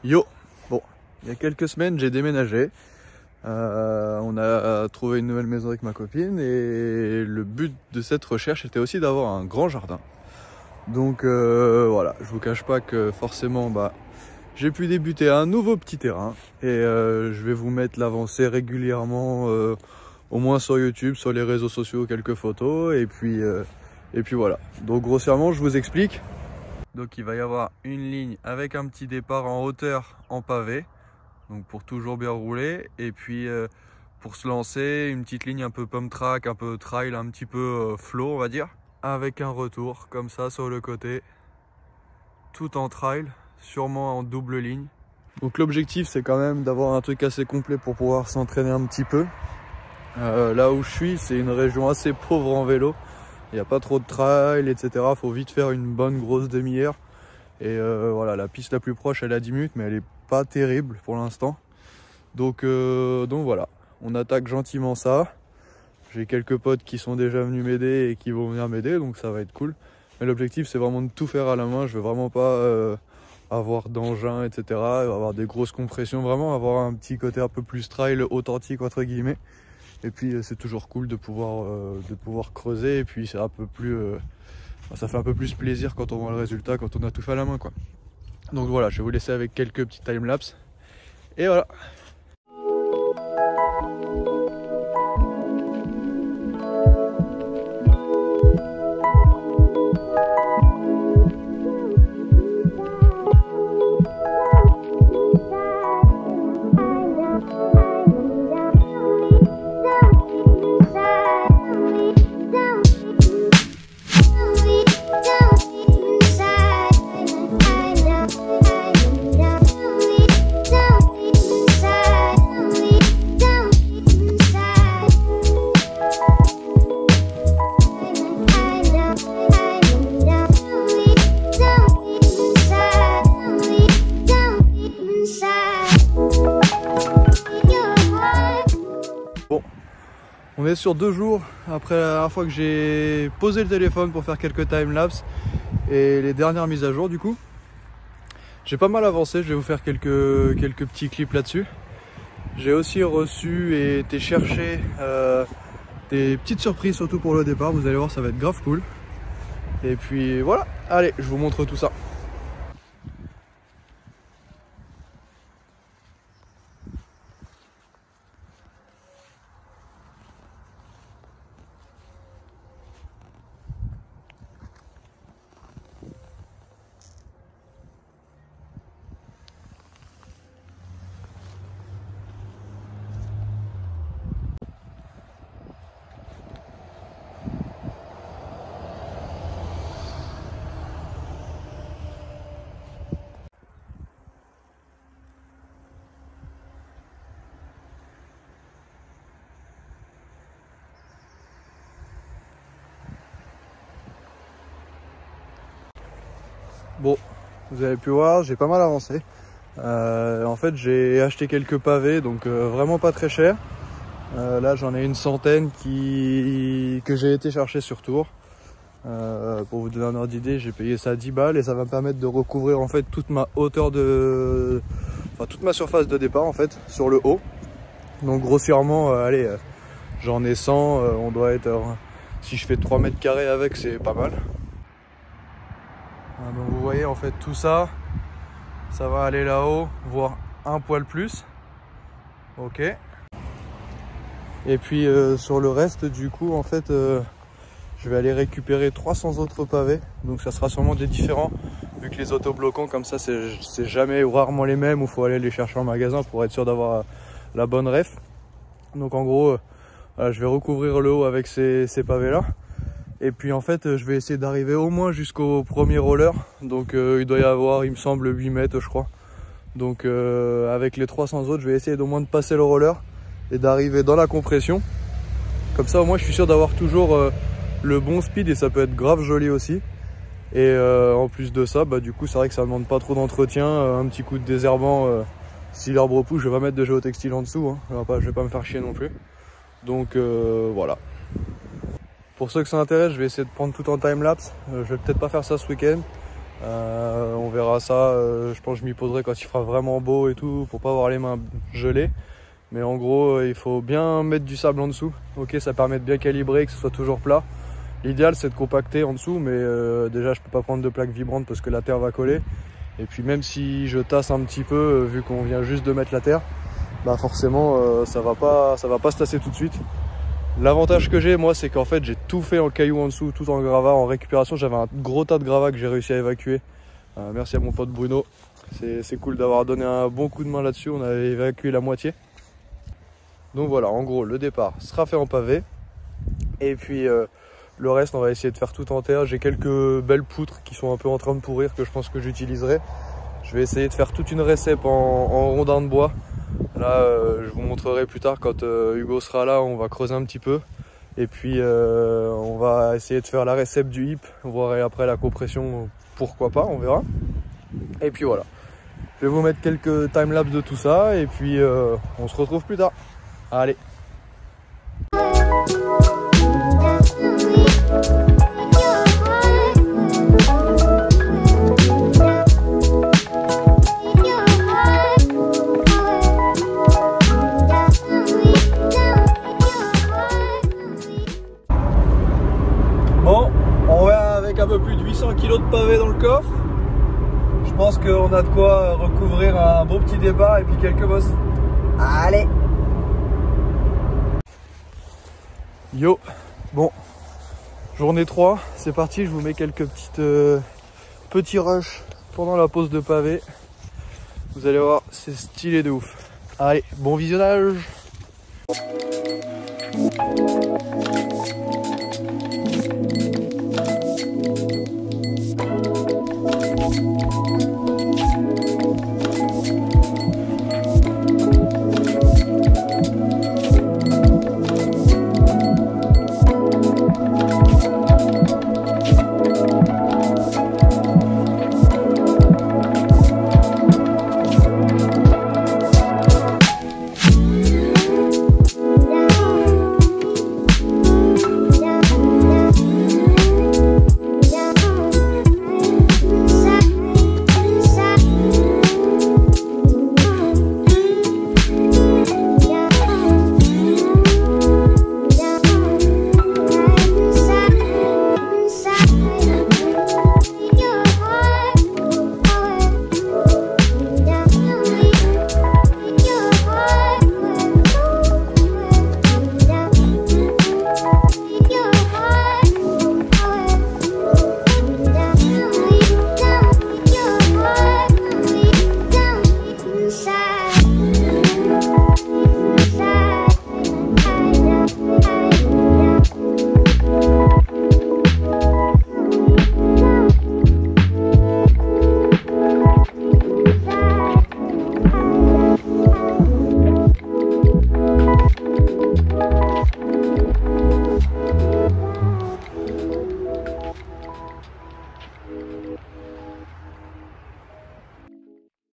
Yo, bon, il y a quelques semaines j'ai déménagé, on a trouvé une nouvelle maison avec ma copine et le but de cette recherche était aussi d'avoir un grand jardin. Donc voilà, je vous cache pas que forcément j'ai pu débuter un nouveau petit terrain et je vais vous mettre l'avancée régulièrement, au moins sur YouTube, sur les réseaux sociaux, quelques photos et puis voilà. Donc grossièrement je vous explique. Donc il va y avoir une ligne avec un petit départ en hauteur en pavé, donc pour toujours bien rouler, et puis pour se lancer une petite ligne un peu pump track, un peu trail, un petit peu flow on va dire, avec un retour comme ça sur le côté, tout en trail, sûrement en double ligne. Donc l'objectif c'est quand même d'avoir un truc assez complet pour pouvoir s'entraîner un petit peu. Là où je suis, c'est une région assez pauvre en vélo. Il n'y a pas trop de trail, etc. Faut vite faire une bonne grosse demi-heure. Et voilà, la piste la plus proche, elle a 10 minutes, mais elle est pas terrible pour l'instant. Donc voilà, on attaque gentiment ça. J'ai quelques potes qui sont déjà venus m'aider et qui vont venir m'aider, donc ça va être cool. Mais l'objectif, c'est vraiment de tout faire à la main. Je veux vraiment pas avoir d'engin, etc. Avoir des grosses compressions, vraiment avoir un petit côté un peu plus trail authentique, entre guillemets. Et puis c'est toujours cool de pouvoir creuser, et puis c'est un peu plus ça fait un peu plus plaisir quand on voit le résultat, quand on a tout fait à la main quoi. Donc voilà, je vais vous laisser avec quelques petits timelapses et voilà. Bon, on est sur 2 jours après la dernière fois que j'ai posé le téléphone pour faire quelques timelapses et les dernières mises à jour du coup. J'ai pas mal avancé, je vais vous faire quelques petits clips là-dessus. J'ai aussi reçu et été chercher des petites surprises, surtout pour le départ, vous allez voir, ça va être grave cool. Et puis voilà, allez, je vous montre tout ça. Bon, vous avez pu voir, j'ai pas mal avancé. En fait, j'ai acheté quelques pavés, donc vraiment pas très cher. Là, j'en ai une centaine que j'ai été chercher sur Tours. Pour vous donner un ordre d'idée, j'ai payé ça 10 balles et ça va me permettre de recouvrir en fait toute ma hauteur toute ma surface de départ en fait sur le haut. Donc grossièrement, allez, j'en ai 100, on doit être, si je fais 3 mètres carrés avec, c'est pas mal. Donc vous voyez en fait tout ça, ça va aller là-haut, voire un poil plus. Ok. Et puis sur le reste du coup en fait je vais aller récupérer 300 autres pavés. Donc ça sera sûrement des différents, vu que les autobloquants comme ça c'est jamais ou rarement les mêmes, où il faut aller les chercher en magasin pour être sûr d'avoir la bonne ref. Donc en gros je vais recouvrir le haut avec ces pavés là. Et puis en fait je vais essayer d'arriver au moins jusqu'au premier roller. Donc il doit y avoir, il me semble, 8 mètres je crois. Donc avec les 300 autres je vais essayer d'au moins de passer le roller et d'arriver dans la compression. Comme ça au moins je suis sûr d'avoir toujours le bon speed et ça peut être grave joli aussi. Et en plus de ça, du coup c'est vrai que ça ne demande pas trop d'entretien. Un petit coup de désherbant si l'arbre pousse, je vais pas mettre de géotextile en dessous, hein. Je vais pas me faire chier non plus. Donc voilà. Pour ceux que ça intéresse, je vais essayer de prendre tout en timelapse. Je vais peut-être pas faire ça ce week-end. On verra ça, je pense que je m'y poserai quand il fera vraiment beau et tout, pour pas avoir les mains gelées. Mais en gros, il faut bien mettre du sable en dessous. Ok, ça permet de bien calibrer, que ce soit toujours plat. L'idéal, c'est de compacter en dessous, mais déjà, je peux pas prendre de plaques vibrantes parce que la terre va coller. Et puis même si je tasse un petit peu, vu qu'on vient juste de mettre la terre, bah forcément, ça va pas se tasser tout de suite. L'avantage que j'ai, moi, c'est qu'en fait, j'ai tout fait en cailloux en dessous, tout en gravat, en récupération. J'avais un gros tas de gravats que j'ai réussi à évacuer. Merci à mon pote Bruno. C'est cool d'avoir donné un bon coup de main là-dessus. On avait évacué la moitié. Donc voilà, en gros, le départ sera fait en pavé. Et puis le reste, on va essayer de faire tout en terre. J'ai quelques belles poutres qui sont un peu en train de pourrir que je pense que j'utiliserai. Je vais essayer de faire toute une récep en rondins de bois. Là, je vous montrerai plus tard quand Hugo sera là, on va creuser un petit peu. Et puis on va essayer de faire la récep du hip, voir après la compression, pourquoi pas, on verra. Et puis voilà. Je vais vous mettre quelques timelapses de tout ça et puis on se retrouve plus tard. Allez. Bon, on va avec un peu plus de 800 kg de pavé dans le coffre. Je pense qu'on a de quoi recouvrir un beau petit départ et puis quelques bosses. Allez! Yo! Bon, journée 3, c'est parti, je vous mets quelques petits rushs pendant la pause de pavé. Vous allez voir, c'est stylé de ouf. Allez, bon visionnage!